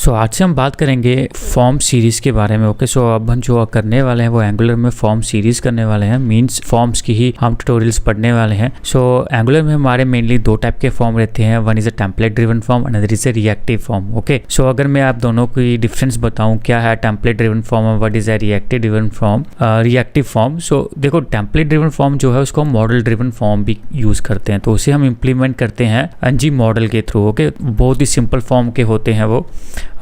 सो आज से हम बात करेंगे फॉर्म सीरीज़ के बारे में। ओके, सो अब हम जो करने वाले हैं वो एंगुलर में फॉर्म सीरीज़ करने वाले हैं, मींस फॉर्म्स की ही हम ट्यूटोरियल्स पढ़ने वाले हैं। सो एंगुलर में हमारे मेनली दो टाइप के फॉर्म रहते हैं, one is a template driven form, another is a reactive form. Okay, so अगर मैं आप दोनों की डिफरेंस बताऊँ क्या है टेम्पलेट ड्रिवन फॉर्म और what is a reactive driven form, reactive form. So देखो, टेम्पलेट ड्रिवन फॉर्म जो है उसको हम मॉडल ड्रिवन फॉर्म भी यूज़ करते हैं, तो उसे हम इम्प्लीमेंट करते हैं एनजी मॉडल के थ्रू। ओके, बहुत ही सिंपल फॉर्म के होते हैं वो।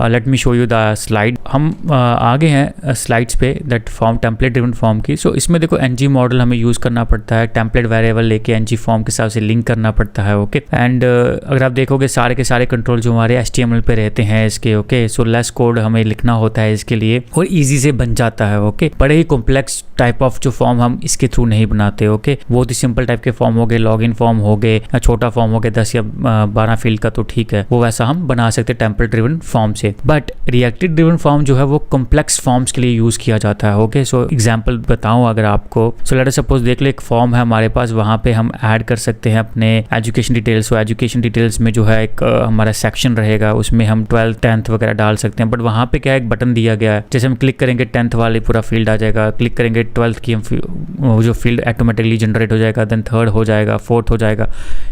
Let me show you the slide. हम आगे हैं स्लाइड्स पे that form template driven form की। सो इसमें देखो एनजी मॉडल हमें यूज़ करना पड़ता है, टेम्पलेट वेरिएबल लेके एनजी फॉर्म के हिसाब से लिंक करना पड़ता है। ओके, एंड अगर आप देखोगे सारे के सारे कंट्रोल जो हमारे HTML पे रहते हैं इसके। ओके, सो लेस कोड हमें लिखना होता है इसके लिए और ईजी से बन जाता है। ओके, बड़े ही कॉम्प्लेक्स टाइप ऑफ जो फॉर्म हम इसके थ्रू नहीं बनाते। ओके, बहुत ही सिंपल टाइप के फॉर्म हो गए, लॉगिन फॉर्म हो गए, छोटा फॉर्म हो गया 10 या 12 फील्ड का, तो ठीक है, वो वैसा हम बना सकते हैं टेम्पलेट ड्रिवन फॉर्म से। बट रिएक्टिव ड्रिवन फॉर्म जो है वो कॉम्प्लेक्स फॉर्म्स के लिए यूज किया जाता है। ओके, सो एग्जांपल बताऊं अगर आपको, सो लेट अस सपोज देख लो एक फॉर्म है हमारे पास, वहां पे हम ऐड कर सकते हैं अपने education details. So education details में जो है एक हमारा सेक्शन रहेगा, उसमें हम 12th 10th वगैरह डाल सकते हैं। बट वहां पे क्या है, एक बटन दिया गया है, जैसे हम क्लिक करेंगे 10th वाले पूरा फील्ड आ जाएगा, क्लिक करेंगे 12th की हम जो फील्ड ऑटोमेटिकली जनरेट हो जाएगा, देन 3rd हो जाएगा, 4th हो जाएगा।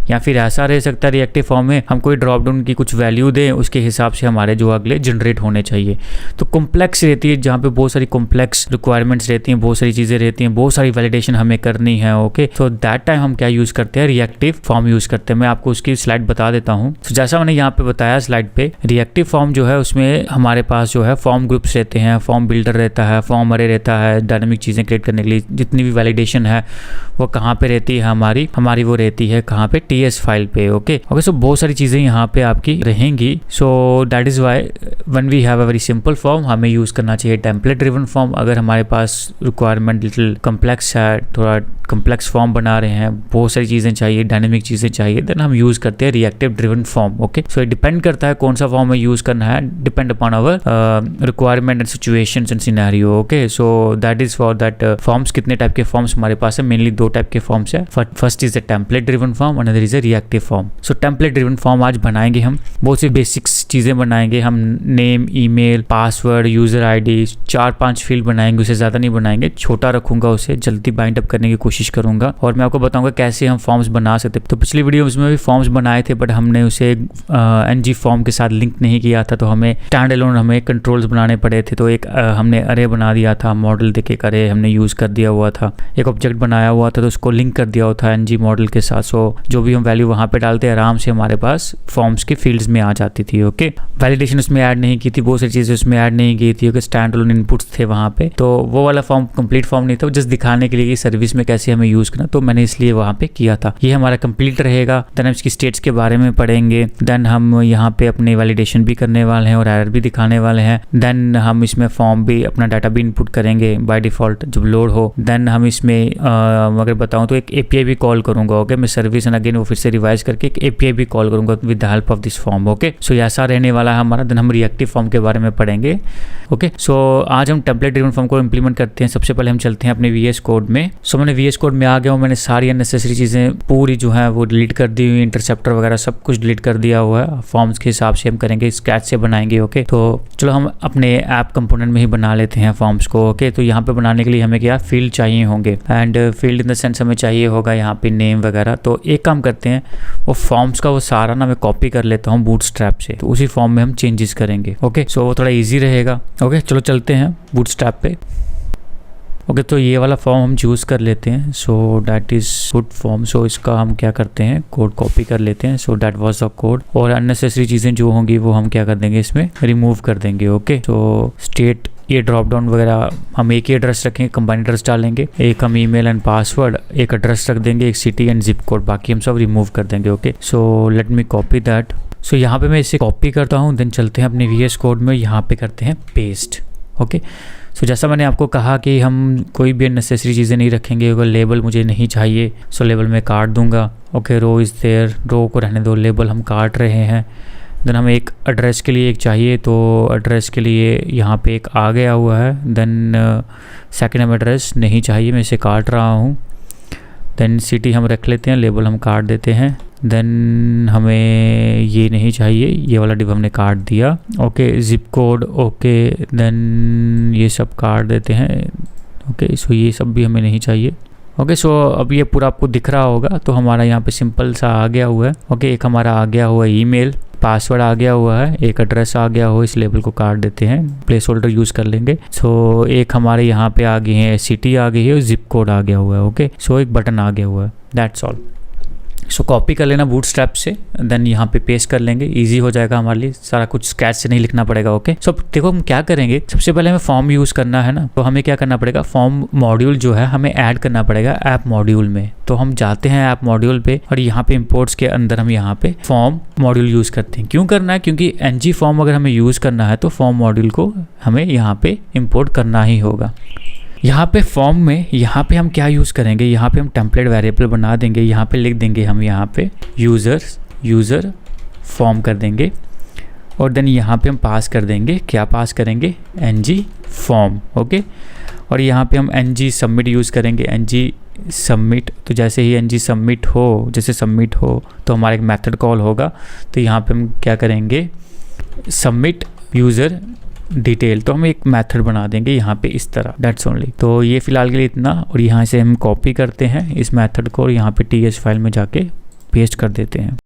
या फिर ऐसा रह सकता है रिएक्टिव फॉर्म में हम कोई ड्रॉप डाउन की कुछ वैल्यू दें, उसके हिसाब से हमारे जो अगले जनरेट होने चाहिए। तो कॉम्प्लेक्स रहती है, जहाँ पे बहुत सारी कॉम्प्लेक्स रिक्वायरमेंट्स रहती हैं, बहुत सारी चीज़ें रहती हैं, बहुत सारी वैलिडेशन हमें करनी है। ओके, सो दैट टाइम हम क्या यूज़ करते हैं, रिएक्टिव फॉर्म यूज़ करते हैं। मैं आपको उसकी स्लाइड बता देता हूँ। तो जैसा मैंने यहाँ पे बताया स्लाइड पे, रिएक्टिव फॉर्म जो है उसमें हमारे पास जो है फॉर्म ग्रुप्स रहते हैं, फॉर्म बिल्डर रहता है, फॉर्म अरे रहता है, डायनामिक चीज़ें क्रिएट करने के लिए जितनी भी वैलिडेशन है वो कहाँ पे रहती है, हमारी वो रहती है कहाँ पे, TS फाइल पे। ओके, सो बहुत सारी चीज़ें यहाँ पे आपकी रहेंगी। So that is why when we have a very simple form हमें यूज़ करना चाहिए टेम्पलेट ड्रिवन फॉर्म। अगर हमारे पास रिक्वायरमेंट लिटिल कम्प्लेक्स है, थोड़ा कम्प्लेक्स फॉर्म बना रहे हैं, बहुत सारी चीज़ें चाहिए, डायनेमिक चीज़ें चाहिए, देन हम यूज़ करते हैं reactive driven form. Okay, so depend करता है कौन सा फॉर्म हमें यूज़ करना है, depend upon our requirement and situations and scenario. Okay, so that is for that forms. कितने टाइप के फॉर्म्स हमारे पास है, मेनली दो टाइप के फॉर्म्स है। First is the template driven form, another is a reactive form. So template driven form आज बनाएंगे हम, बहुत सी बेसिक्स चीज़ें बनाएंगे हम, name, email, password, user ID, 4-5 field बनाएंगे, उससे ज़्यादा नहीं बनाएंगे, छोटा रखूंगा, उसे जल्दी बाइंड अप करने की कोशिश करूंगा और मैं आपको बताऊंगा कैसे हम फॉर्म्स बना सकते हैं। तो पिछली वीडियोस में भी फॉर्म्स बनाए थे, बट हमने उसे NG फॉर्म के साथ लिंक नहीं किया था, तो हमें स्टैंड अलोन हमें कंट्रोल्स बनाने पड़े थे। तो एक हमने अरे बना दिया था, मॉडल देके एक अरे हमने यूज़ कर दिया हुआ था, एक ऑब्जेक्ट बनाया हुआ था, तो उसको लिंक कर दिया हुआ था NG मॉडल के साथ। सो जो भी हम वैल्यू वहाँ पे डालते आराम से हमारे पास फॉर्म्स के फील्ड्स में आ जाती थी। ओके, वैलिडेशन उसमें ऐड नहीं की थी, बहुत सारी चीज़ें उसमें ऐड नहीं की थी। ओके, स्टैंड अलोन इनपुट्स थे वहाँ पे, तो वो वाला फॉर्म कंप्लीट फॉर्म नहीं था, जस्ट दिखाने के लिए कि सर्विस में कैसे हमें यूज़ करना, तो मैंने इसलिए वहाँ पे किया था। ये हमारा कंप्लीट रहेगा, देन हम इसकी स्टेट्स के बारे में पढ़ेंगे, देन हम यहाँ पे अपने वैलिडेशन भी करने वाले हैं और एरर भी दिखाने वाले हैं। देन हम इसमें फॉर्म भी अपना डाटा भी इनपुट करेंगे बाय डिफॉल्ट जब लोड हो। देन हम इसमें अगर बताऊँ तो एक API भी कॉल करूँगा। ओके, मैं सर्विस एंड अगेन वो फिर से रिवाइज करके एक API भी कॉल करूँगा with the help of this form. Okay, so ऐसा रहने वाला है हमारा। देन हम रिएक्टिव फॉर्म के बारे में पढ़ेंगे। ओके, सो आज हम टेम्पलेट ड्रिवन फॉर्म को इंप्लीमेंट करते हैं। सबसे पहले हम चलते हैं अपने VS कोड में। सो मैंने VS कोड में आ गया हूँ, मैंने सारी अननेसेसरी चीज़ें पूरी जो है वो डिलीट कर दी हुई, इंटरसेप्टर वगैरह सब कुछ डिलीट कर दिया हुआ है। फॉर्म्स के हिसाब से हम करेंगे, स्क्रैच से बनाएंगे। ओके, तो चलो हम अपने ऐप कंपोनेंट में ही बना लेते हैं फॉर्म्स को। ओके, तो यहाँ पे बनाने के लिए हमें क्या फील्ड चाहिए होंगे, and field in the sense हमें चाहिए होगा यहाँ पे नेम वगैरह। तो एक काम करते हैं, वो फॉर्म्स का वो सारा ना मैं कॉपी कर लेता हूँ बूटस्ट्रैप से, तो उसी फॉर्म में हम चेंजेस करेंगे। ओके, सो वो थोड़ा ईजी रहेगा। ओके, चलो चलते हैं बूटस्ट्रैप पे। ओके, तो ये वाला फॉर्म हम चूज़ कर लेते हैं। So that is good form. So इसका हम क्या करते हैं, कोड कॉपी कर लेते हैं। So that was the code, और अननेसेसरी चीज़ें जो होंगी वो हम क्या कर देंगे, इसमें रिमूव कर देंगे। ओके, तो स्टेट, ये ड्रॉप डाउन वगैरह हम एक ही एड्रेस रखेंगे, कंबाइन एड्रेस डालेंगे, एक हम ईमेल एंड पासवर्ड, एक एड्रेस रख देंगे, एक सिटी एंड जिप कोड, बाकी हम सब रिमूव कर देंगे। Okay, so let me copy that. So यहाँ पे मैं इसे कॉपी करता हूँ, देन चलते हैं अपने VS कोड में, यहाँ पे करते हैं पेस्ट। ओके, सो जैसा मैंने आपको कहा कि हम कोई भी अननेसेसरी चीज़ें नहीं रखेंगे। अगर लेबल मुझे नहीं चाहिए, सो लेबल मैं काट दूंगा। ओके, रो इज़ देयर, रो को रहने दो, लेबल हम काट रहे हैं। देन हमें एक एड्रेस के लिए एक चाहिए, तो एड्रेस के लिए यहाँ पे एक आ गया हुआ है। देन सेकंड हम एड्रेस नहीं चाहिए, मैं इसे काट रहा हूँ। देन सिटी हम रख लेते हैं, लेबल हम काट देते हैं। देन हमें ये नहीं चाहिए, ये वाला डिव हमने काट दिया। Okay, zip code, okay, then ये सब काट देते हैं। ओके, सो ये सब भी हमें नहीं चाहिए। ओके, सो अब ये पूरा आपको दिख रहा होगा, तो हमारा यहाँ पे सिंपल सा आ गया हुआ है। ओके, एक हमारा आ गया हुआ है ईमेल, पासवर्ड आ गया हुआ है, एक एड्रेस आ गया हुआ, इस लेबल को काट देते हैं, प्लेस होल्डर यूज़ कर लेंगे। सो एक हमारे यहाँ पे आ गई है सिटी आ गई है और जिप कोड आ गया हुआ है। ओके, सो एक बटन आ गया हुआ है, दैट्स ऑल। सो कॉपी कर लेना बूटस्ट्रैप से, देन यहाँ पे पेस्ट कर लेंगे, इजी हो जाएगा हमारे लिए, सारा कुछ स्क्रैच से नहीं लिखना पड़ेगा। ओके, सो देखो हम क्या करेंगे, सबसे पहले हमें फॉर्म यूज़ करना है ना, तो हमें क्या करना पड़ेगा, फॉर्म मॉड्यूल जो है हमें ऐड करना पड़ेगा ऐप मॉड्यूल में। तो हम जाते हैं ऐप मॉड्यूल पे और यहाँ पे इंपोर्ट्स के अंदर हम यहाँ पे फॉर्म मॉड्यूल यूज़ करते हैं। क्यों करना है, क्योंकि ng फॉर्म अगर हमें यूज़ करना है तो फॉर्म मॉड्यूल को हमें यहाँ पे इम्पोर्ट करना ही होगा। यहाँ पे फॉर्म में यहाँ पे हम क्या यूज़ करेंगे, यहाँ पे हम टेम्पलेट वेरिएबल बना देंगे, यहाँ पे लिख देंगे हम यहाँ पे यूज़र फॉर्म कर देंगे और देन यहाँ पे हम पास कर देंगे, क्या पास करेंगे, ng फॉर्म। ओके, और यहाँ पे हम ng सबमिट यूज़ करेंगे, ng सबमिट। तो जैसे ही ng सबमिट हो, जैसे सबमिट हो तो हमारा एक मेथड कॉल होगा, तो यहाँ पे हम क्या करेंगे, सबमिट यूज़र डिटेल, तो हम एक मेथड बना देंगे यहाँ पे इस तरह, दैट्स ओनली। तो ये फिलहाल के लिए इतना, और यहाँ से हम कॉपी करते हैं इस मेथड को और यहाँ पे ts फाइल में जाके पेस्ट कर देते हैं।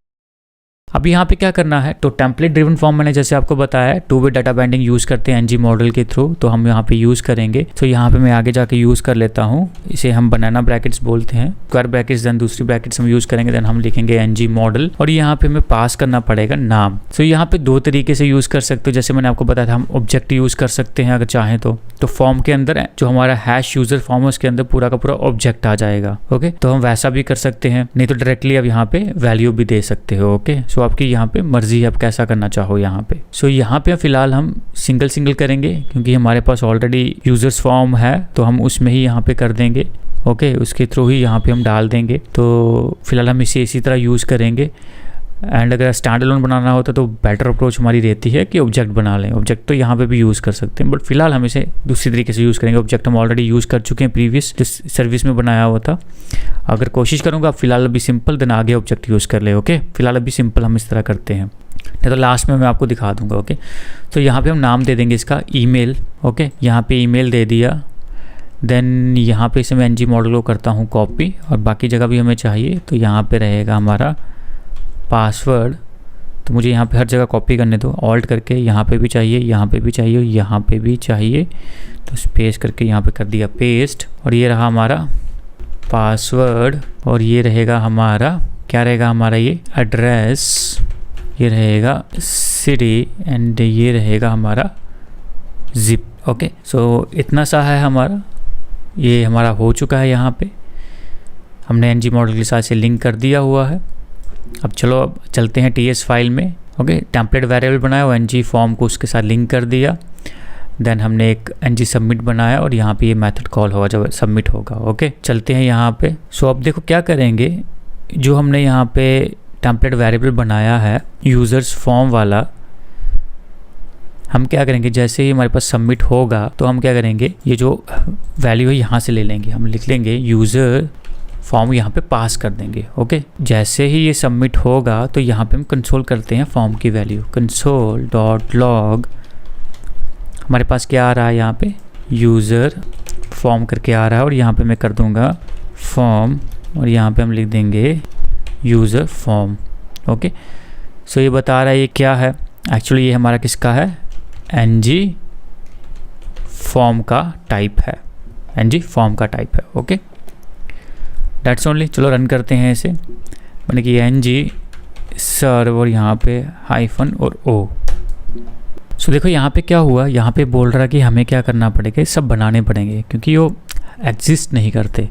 अब यहाँ पे क्या करना है, तो टेम्पलेट ड्रिवन फॉर्म मैंने जैसे आपको बताया है 2-वे डाटा बाइंडिंग यूज़ करते हैं ng मॉडल के थ्रू, तो हम यहाँ पे यूज़ करेंगे। तो यहाँ पे मैं आगे जाके यूज़ कर लेता हूँ, इसे हम बनाना ब्रैकेट्स बोलते हैं, स्क्वायर ब्रैकेट्स, देन दूसरी ब्रैकेट्स हम यूज़ करेंगे, देन हम लिखेंगे ng मॉडल और यहाँ पे हमें पास करना पड़ेगा नाम। तो यहाँ पे दो तरीके से यूज़ कर सकते हो, जैसे मैंने आपको बताया था हम ऑब्जेक्ट यूज़ कर सकते हैं अगर चाहें तो फॉर्म के अंदर जो हमारा हैश यूज़र फॉर्म है उसके अंदर पूरा का पूरा ऑब्जेक्ट आ जाएगा। ओके, तो हम वैसा भी कर सकते हैं, नहीं तो डायरेक्टली अब यहाँ पे वैल्यू भी दे सकते हो। ओके, सो आपकी यहाँ पे मर्जी है आप कैसा करना चाहो यहाँ पे। सो यहाँ पे फिलहाल हम सिंगल करेंगे क्योंकि हमारे पास ऑलरेडी यूजर्स फॉर्म है, तो हम उसमें ही यहाँ पे कर देंगे। ओके, उसके थ्रू ही यहाँ पे हम डाल देंगे। तो फिलहाल हम इसे इसी तरह यूज़ करेंगे। एंड अगर स्टैंड अलोन बनाना होता तो बेटर अप्रोच हमारी रहती है कि ऑब्जेक्ट बना लें। ऑब्जेक्ट तो यहाँ पे भी यूज़ कर सकते हैं, बट फिलहाल हम इसे दूसरी तरीके से यूज़ करेंगे। ऑब्जेक्ट हम ऑलरेडी यूज़ कर चुके हैं प्रीवियस जो सर्विस में बनाया हुआ था। अगर कोशिश करूँगा फिलहाल अभी सिंपल, देन आगे ऑब्जेक्ट यूज़ कर ले। ओके, फिलहाल अभी सिंपल हम इस तरह करते हैं, नहीं तो लास्ट में मैं आपको दिखा दूंगा। ओके, तो यहाँ पे हम नाम दे देंगे इसका ईमेल। ओके, यहाँ पे ईमेल दे दिया, देन यहाँ पे इसे मैं ng मॉडल को करता हूँ कॉपी और बाकी जगह भी हमें चाहिए, तो यहाँ पे रहेगा हमारा पासवर्ड। तो मुझे यहाँ पे हर जगह कॉपी करने दो, ऑल्ट करके यहाँ पे भी चाहिए, यहाँ पे भी चाहिए, यहाँ पे भी चाहिए, तो स्पेस करके यहाँ पे कर दिया पेस्ट। और ये रहा हमारा पासवर्ड और ये रहेगा हमारा, क्या रहेगा हमारा, ये एड्रेस, ये रहेगा सिटी एंड ये रहेगा हमारा जिप। ओके, सो इतना सा है हमारा, ये हमारा हो चुका है। यहाँ पे हमने ng मॉडल के साथ से लिंक कर दिया हुआ है। अब चलो अब चलते हैं ts फाइल में। ओके, टेम्पलेट वेरिएबल बनाया और ng फॉर्म को उसके साथ लिंक कर दिया, देन हमने एक ng सबमिट बनाया और यहाँ पे ये मेथड कॉल होगा जब सबमिट होगा। ओके, चलते हैं यहाँ पे। सो अब देखो क्या करेंगे, जो हमने यहाँ पे टेम्पलेट वेरिएबल बनाया है यूज़र्स फॉर्म वाला, हम क्या करेंगे, जैसे ही हमारे पास सबमिट होगा तो हम क्या करेंगे, ये जो वैल्यू है यहाँ से ले लेंगे, हम लिख लेंगे यूज़र फॉर्म, यहाँ पे पास कर देंगे। ओके, जैसे ही ये सबमिट होगा तो यहाँ पे हम कंसोल करते हैं फॉर्म की वैल्यू, console.log हमारे पास क्या आ रहा है, यहाँ पे यूज़र फॉर्म करके आ रहा है और यहाँ पे मैं कर दूँगा फॉर्म और यहाँ पे हम लिख देंगे यूज़र फॉर्म। ओके, सो ये बता रहा है ये क्या है, एक्चुअली ये हमारा किसका है, ng फॉर्म का टाइप है, ng फॉर्म का टाइप है। Okay, that's only. चलो रन करते हैं इसे, मैंने कि ng सर्वर यहाँ पे हाइफन और o। सो देखो यहाँ पे क्या हुआ, यहाँ पे बोल रहा कि हमें क्या करना पड़ेगा, सब बनाने पड़ेंगे क्योंकि वो एग्जिस्ट नहीं करते।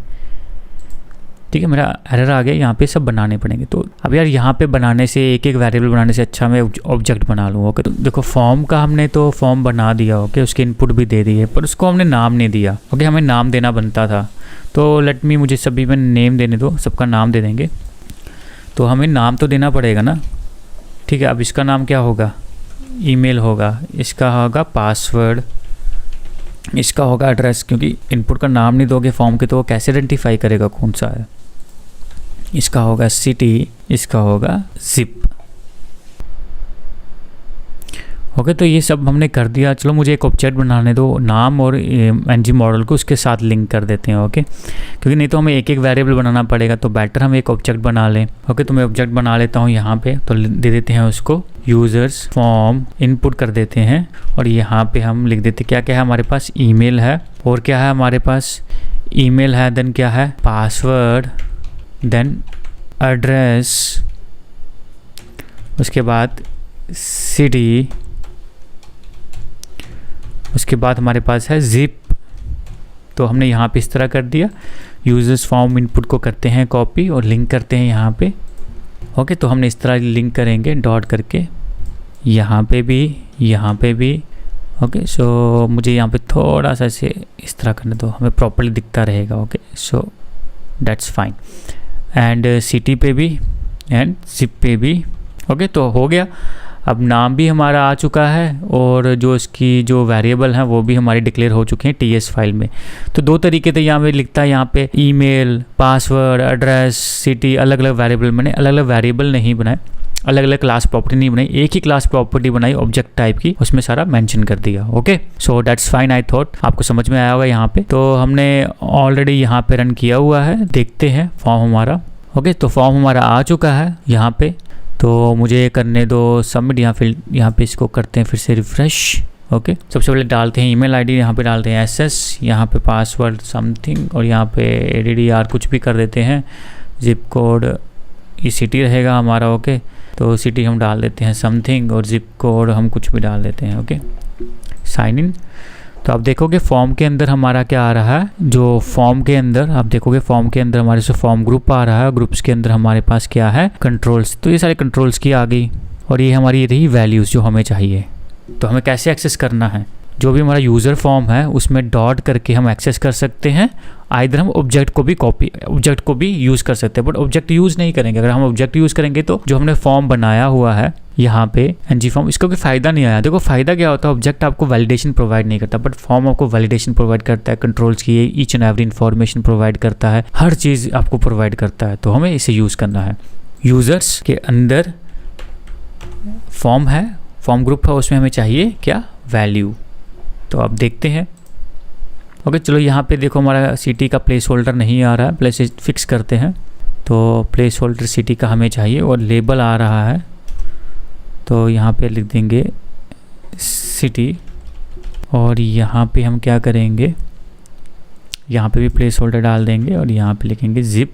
ठीक है, मेरा एरर आ गया, यहाँ पे सब बनाने पड़ेंगे। तो अब यार यहाँ पे बनाने से, एक एक वेरिएबल बनाने से अच्छा मैं ऑब्जेक्ट बना लूँ। ओके, तो देखो फॉर्म का हमने तो फॉर्म बना दिया, ओके, उसके इनपुट भी दे दिए, पर उसको हमने नाम नहीं दिया। ओके, हमें नाम देना बनता था, तो लेट मी, मुझे सभी में नेम देने दो, सबका नाम दे देंगे। तो हमें नाम तो देना पड़ेगा ना। ठीक है, अब इसका नाम क्या होगा, ईमेल होगा, इसका होगा पासवर्ड, इसका होगा एड्रेस, क्योंकि इनपुट का नाम नहीं दोगे फॉर्म के तो वो कैसे आइडेंटिफाई करेगा कौन सा है। इसका होगा सिटी, इसका होगा जिप। ओके, तो ये सब हमने कर दिया। चलो मुझे एक ऑब्जेक्ट बनाने दो, नाम और एनजी मॉडल को उसके साथ लिंक कर देते हैं। ओके, क्योंकि नहीं तो हमें एक एक वेरिएबल बनाना पड़ेगा, तो बेटर हम एक ऑब्जेक्ट बना लें। ओके, तो मैं ऑब्जेक्ट बना लेता हूँ यहाँ पे, तो दे देते हैं उसको यूजर्स फॉर्म, इनपुट कर देते हैं और यहाँ पे हम लिख देते क्या क्या है हमारे पास, ईमेल है और क्या है हमारे पास, ईमेल है, देन क्या है पासवर्ड, देन एड्रेस, उसके बाद सिटी, उसके बाद हमारे पास है जिप। तो हमने यहाँ पे इस तरह कर दिया। यूजर्स फॉर्म इनपुट को करते हैं कॉपी और लिंक करते हैं यहाँ पे। ओके, तो हमने इस तरह लिंक करेंगे डॉट करके, यहाँ पे भी, यहाँ पे भी। ओके, सो मुझे यहाँ पे थोड़ा सा इसे इस तरह करने दो, हमें प्रॉपर्ली दिखता रहेगा। Okay, so that's fine. And city पे भी एंड जिप पे भी। ओके, तो हो गया। अब नाम भी हमारा आ चुका है और जो इसकी जो वेरिएबल हैं वो भी हमारी डिक्लेयर हो चुके हैं टीएस फाइल में। तो दो तरीके थे, यहाँ पे लिखता है यहाँ पे ईमेल, पासवर्ड, एड्रेस, सिटी, अलग अलग वेरिएबल। मैंने अलग अलग वेरिएबल नहीं बनाए, अलग अलग क्लास प्रॉपर्टी नहीं बनाई, एक ही क्लास प्रॉपर्टी बनाई ऑब्जेक्ट टाइप की, उसमें सारा मेंशन कर दिया। Okay, so that's fine. I thought आपको समझ में आया होगा यहाँ पे। तो हमने ऑलरेडी यहाँ पे रन किया हुआ है, देखते हैं फॉर्म हमारा। ओके, तो फॉर्म हमारा आ चुका है यहाँ पे। तो मुझे करने दो सबमिट, यहाँ पे इसको करते हैं फिर से रिफ्रेश। ओके, सबसे पहले डालते हैं ईमेल आईडी, यहाँ पे डालते हैं एसएस, यहाँ पे पासवर्ड समथिंग और यहाँ पे एडीडीआर कुछ भी कर देते हैं। जिप कोड ये सिटी रहेगा हमारा। ओके, तो सिटी हम डाल देते हैं समथिंग और जिप कोड हम कुछ भी डाल देते हैं। Okay, sign in. तो आप देखोगे फॉर्म के अंदर हमारा क्या आ रहा है, जो फॉर्म के अंदर आप देखोगे फॉर्म के अंदर हमारे से फॉर्म ग्रुप आ रहा है। ग्रुप्स के अंदर हमारे पास क्या है, कंट्रोल्स। तो ये सारे कंट्रोल्स की आ गई और ये हमारी रही वैल्यूज़ जो हमें चाहिए। तो हमें कैसे एक्सेस करना है, जो भी हमारा यूज़र फॉर्म है उसमें डॉट करके हम एक्सेस कर सकते हैं। आइदर हम ऑब्जेक्ट को भी यूज़ कर सकते हैं, बट ऑब्जेक्ट यूज़ नहीं करेंगे। अगर हम ऑब्जेक्ट यूज़ करेंगे तो जो हमने फॉर्म बनाया हुआ है यहाँ पे एनजी फॉर्म, इसका कोई फ़ायदा नहीं आया। देखो फ़ायदा क्या होता है, ऑब्जेक्ट आपको वैलिडेशन प्रोवाइड नहीं करता, बट फॉर्म आपको वैलिडेशन प्रोवाइड करता है, कंट्रोल्स की each and every information provide करता है, हर चीज़ आपको प्रोवाइड करता है। तो हमें इसे यूज़ करना है। यूज़र्स के अंदर फॉर्म है, फॉर्म ग्रुप है, उसमें हमें चाहिए क्या, वैल्यू। तो आप देखते हैं। ओके, चलो यहाँ पे देखो हमारा सिटी का प्लेस होल्डर नहीं आ रहा है, प्लेस फिक्स करते हैं। तो प्लेस होल्डर सिटी का हमें चाहिए और लेबल आ रहा है, तो यहाँ पे लिख देंगे सिटी और यहाँ पे हम क्या करेंगे, यहाँ पे भी प्लेस होल्डर डाल देंगे और यहाँ पे लिखेंगे जिप।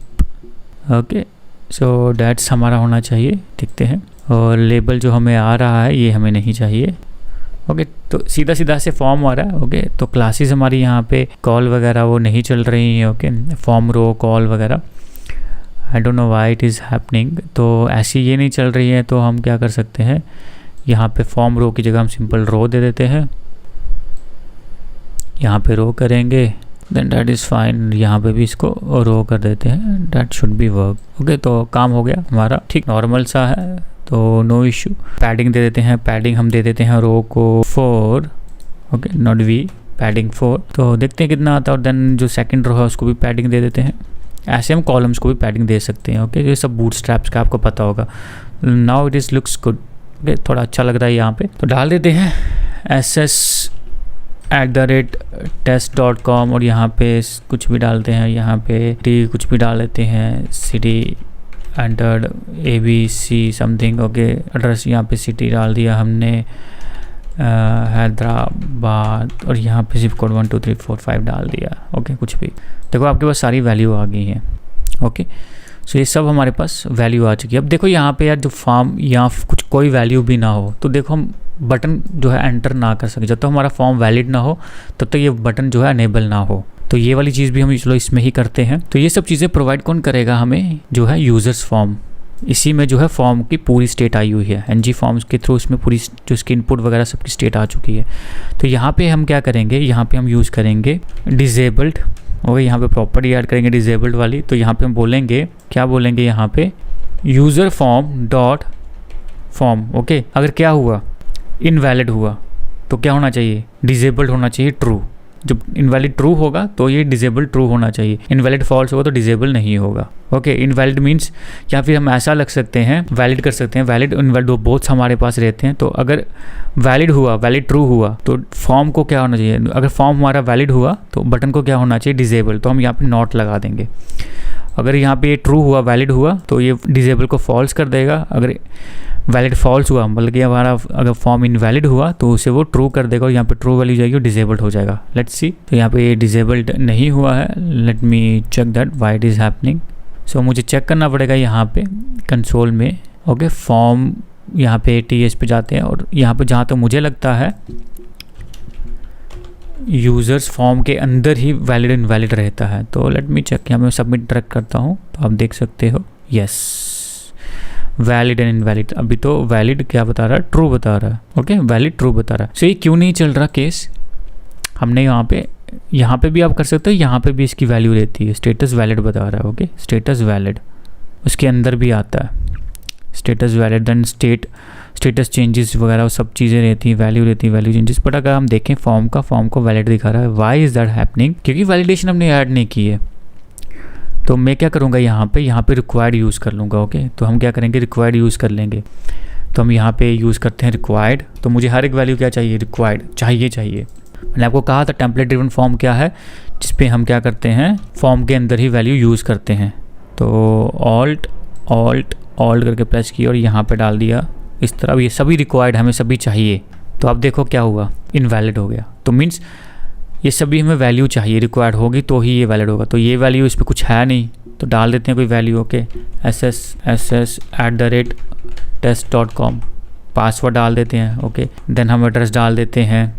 ओके, सो दैट्स हमारा होना चाहिए, देखते हैं। और लेबल जो हमें आ रहा है ये हमें नहीं चाहिए। ओके, तो सीधा सीधा से फॉर्म आ रहा है। ओके, तो क्लासेस हमारी यहाँ पे कॉल वगैरह वो नहीं चल रही हैं। ओके, फॉर्म रो कॉल वगैरह, I don't know why it is happening. तो ऐसी ये नहीं चल रही है, तो हम क्या कर सकते हैं, यहाँ पे फॉर्म रो की जगह हम सिंपल रो दे देते हैं। यहाँ पे रो करेंगे, देन दैट इज़ फाइन। यहाँ पे भी इसको रो कर देते हैं, that should be work. Okay, तो काम हो गया हमारा, ठीक नॉर्मल सा है, तो नो इशू। पैडिंग दे देते हैं, पैडिंग हम दे देते हैं रो को 4। Okay, not we, padding 4। तो देखते हैं कितना आता है। और देन जो सेकंड रो है उसको भी पैडिंग दे देते हैं। ऐसे हम कॉलम्स को भी पैडिंग दे सकते हैं। ओके, ये सब बूटस्ट्रैप्स का आपको पता होगा। Now it is looks good. Okay, थोड़ा अच्छा लग रहा है यहाँ पे। तो डाल देते हैं ss@test.com और यहाँ पे कुछ भी डालते हैं, यहाँ पे टी कुछ भी डाल देते हैं, city entered ABC something. Okay, address यहाँ पे सिटी डाल दिया हमने, हैदराबाद, और यहाँ पे जिप कोड 1 2 3 4 5 डाल दिया। ओके, कुछ भी देखो आपके पास सारी वैल्यू आ गई हैं। ओके, सो ये सब हमारे पास वैल्यू आ चुकी है। अब देखो यहाँ पे यार जो फॉर्म या कुछ कोई वैल्यू भी ना हो, तो देखो हम बटन जो है एंटर ना कर सके, जब तक हमारा फॉर्म वैलिड ना हो तब तक ये बटन जो है अनेबल ना हो। तो ये वाली चीज़ भी हम चलो इसमें ही करते हैं। तो ये सब चीज़ें प्रोवाइड कौन करेगा हमें, जो है यूज़र्स फॉर्म। इसी में जो है फॉर्म की पूरी स्टेट आई हुई है, एनजी फॉर्म्स के थ्रू इसमें पूरी जो इसकी इनपुट वगैरह सबकी स्टेट आ चुकी है। तो यहाँ पे हम क्या करेंगे, यहाँ पे हम यूज़ करेंगे डिजेबल्ड। ओके, यहाँ पे प्रॉपर्टी ऐड करेंगे डिजेबल्ड वाली। तो यहाँ पे हम बोलेंगे, क्या बोलेंगे यहाँ पे, user form dot form. Okay, अगर क्या हुआ, इनवैलिड हुआ, तो क्या होना चाहिए, डिजेबल्ड होना चाहिए ट्रू। जब इनवैलिड ट्रू होगा तो ये डिसेबल ट्रू होना चाहिए, इनवैलिड फॉल्स होगा तो डिसेबल नहीं होगा। ओके, इनवैलिड मीन्स, या फिर हम ऐसा लग सकते हैं, वैलिड कर सकते हैं, वैलिड इनवैलिड बोथ हमारे पास रहते हैं। तो अगर वैलिड हुआ, वैलिड ट्रू हुआ, तो फॉर्म को क्या होना चाहिए, अगर फॉर्म हमारा वैलिड हुआ तो बटन को क्या होना चाहिए, डिसेबल। तो हम यहाँ पे नॉट लगा देंगे। अगर यहाँ पे ट्रू हुआ, वैलिड हुआ, तो ये डिसेबल को फॉल्स कर देगा। अगर वैलिड फॉल्स हुआ, मतलब कि हमारा अगर फॉर्म इनवैलिड हुआ तो उसे वो ट्रू कर देगा, और यहाँ पे ट्रू वैल्यू जाएगी और डिसेबल्ड हो जाएगा। लेट्स सी, तो यहाँ पे डिसेबल्ड नहीं हुआ है। Let me check that why it is happening. So मुझे चेक करना पड़ेगा यहाँ पे कंसोल में। ओके, फॉर्म यहाँ पे TS पे जाते हैं, और यहाँ पे जहाँ तक मुझे लगता है यूज़र्स फॉर्म के अंदर ही वैलिड इनवैलिड रहता है। तो लेट मी चेक, यहाँ मैं सबमिट ट्रैक करता हूँ तो आप देख सकते हो, यस, वैलिड एंड इनवैलिड। अभी तो वैलिड क्या बता रहा है, ट्रू बता रहा है। ओके, वैलिड ट्रू बता रहा है। सो ये क्यों नहीं चल रहा केस, हमने यहाँ पे भी आप कर सकते हो, यहाँ पे भी इसकी वैल्यू रहती है, स्टेटस वैलिड बता रहा है। ओके, स्टेटस वैलिड, उसके अंदर भी आता है status valid, then status changes वगैरह सब चीज़ें रहती हैं, वैल्यू रहती है, वैल्यू चेंजेस। बट अगर हम देखें फॉर्म को वैलिड दिखा रहा है। वाई इज़ दैट हैपनिंग, क्योंकि वैलिडेशन हमने ऐड नहीं की है। तो मैं क्या करूँगा, यहाँ पे रिक्वायर्ड यूज़ कर लूँगा। ओके, तो हम क्या करेंगे, रिक्वायर्ड यूज़ कर लेंगे। तो हम यहाँ पे यूज़ करते हैं रिक्वायर्ड। तो मुझे हर एक वैल्यू क्या चाहिए, रिक्वायर्ड चाहिए। मैंने आपको कहा था टेम्पलेट ड्रिवन फॉर्म क्या है, जिस पे हम क्या करते हैं, फॉर्म के अंदर ही वैल्यू यूज़ करते हैं। तो ऑल्ट करके प्रेस किया और यहाँ पे डाल दिया इस तरह। ये सभी रिक्वायर्ड, हमें सभी चाहिए। तो अब देखो क्या हुआ, इनवैलिड हो गया। तो मीन्स ये सभी हमें वैल्यू चाहिए, रिक्वायर्ड होगी तो ही ये वैलिड होगा। तो ये वैल्यू इस पर कुछ है नहीं, तो डाल देते हैं कोई वैल्यू। ओके, ss@test.com पासवर्ड डाल देते हैं। ओके, देन हम एड्रेस डाल देते हैं,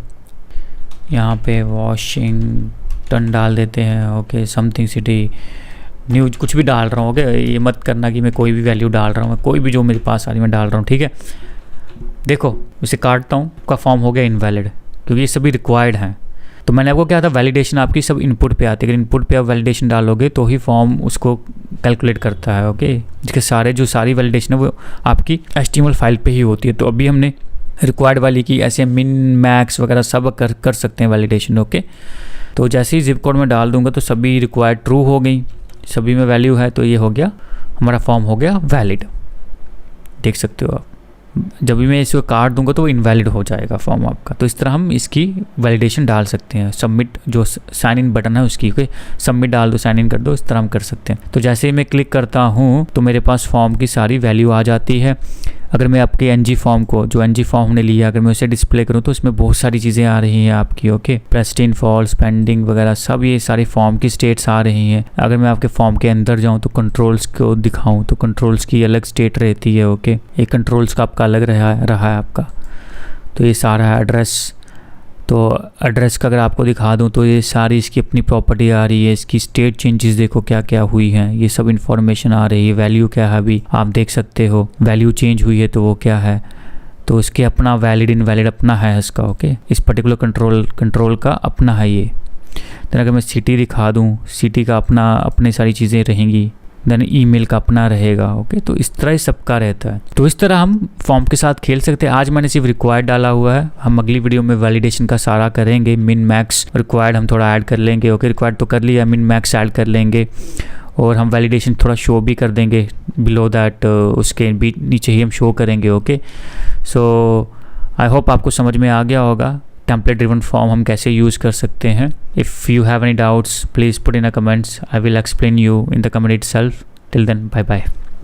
यहाँ पे वॉशिंगटन डाल देते हैं। ओके, समथिंग सिटी, न्यूज, कुछ भी डाल रहा हूँ। ओके, ये मत करना कि मैं कोई भी वैल्यू डाल रहा हूँ, कोई भी जो मेरे पास आ रही मैं डाल रहा हूँ। ठीक है, देखो इसे काटता हूँ, आपका फॉर्म हो गया इनवैलिड, क्योंकि ये सभी रिक्वायर्ड हैं। तो मैंने आपको क्या था, वैलिडेशन आपकी सब इनपुट पे आती है। अगर इनपुट पे आप वैलिडेशन डालोगे तो ही फॉर्म उसको कैलकुलेट करता है। ओके, जिसके सारी वैलिडेशन है वो आपकी HTML फाइल पे ही होती है। तो अभी हमने रिक्वायर्ड वाली की, ऐसे मिन मैक्स वगैरह सब कर सकते हैं वैलिडेशन। ओके, तो जैसे ही जिप कोड में डाल दूंगा तो सभी रिक्वायर्ड ट्रू हो गई, सभी में वैल्यू है, तो ये हो गया, हमारा फॉर्म हो गया वैलिड। देख सकते हो आप, जब भी मैं इसको काट दूंगा तो वो इनवैलिड हो जाएगा फॉर्म आपका। तो इस तरह हम इसकी वैलिडेशन डाल सकते हैं। सबमिट जो साइन इन बटन है उसकी, कोई सबमिट डाल दो, साइन इन कर दो, इस तरह हम कर सकते हैं। तो जैसे ही मैं क्लिक करता हूँ तो मेरे पास फॉर्म की सारी वैल्यू आ जाती है। अगर मैं आपके NG फॉर्म को, जो NG फॉर्म हमने लिया, अगर मैं उसे डिस्प्ले करूँ तो इसमें बहुत सारी चीज़ें आ रही हैं आपकी। ओके, प्रेस्टीन, फॉल्स, पेंडिंग वगैरह सब ये सारी फॉर्म की स्टेट्स आ रही हैं। अगर मैं आपके फॉर्म के अंदर जाऊँ तो कंट्रोल्स को दिखाऊँ तो कंट्रोल्स की अलग स्टेट रहती है। ओके, एक कंट्रोल्स का आपका अलग रहा है आपका। तो ये सारा है एड्रेस, तो एड्रेस का अगर आपको दिखा दूं तो ये सारी इसकी अपनी प्रॉपर्टी आ रही है। इसकी स्टेट चेंजेस देखो क्या क्या हुई हैं, ये सब इन्फॉर्मेशन आ रही है। वैल्यू क्या है अभी आप देख सकते हो, वैल्यू चेंज हुई है तो वो क्या है, तो इसके अपना वैलिड इनवैलिड अपना है इसका। ओके, इस पर्टिकुलर कंट्रोल का अपना है ये। देन अगर मैं सिटी दिखा दूँ, सिटी का अपने सारी चीज़ें रहेंगी, देन ईमेल का अपना रहेगा। ओके, तो इस तरह सबका रहता है। तो इस तरह हम फॉर्म के साथ खेल सकते हैं। आज मैंने सिर्फ रिक्वायर्ड डाला हुआ है, हम अगली वीडियो में वैलिडेशन का सारा करेंगे। मिन मैक्स रिक्वायर्ड हम थोड़ा ऐड कर लेंगे। ओके, रिक्वायर्ड तो कर लिया, मिन मैक्स ऐड कर लेंगे, और हम वैलिडेशन थोड़ा शो भी कर देंगे बिलो दैट, उसके भी नीचे ही हम शो करेंगे। ओके, सो आई होप आपको समझ में आ गया होगा टेम्पलेट ड्रिवन फॉर्म हम कैसे यूज़ कर सकते हैं। If you have any doubts please put in a comments, I will explain you in the comment itself. Till then, bye bye.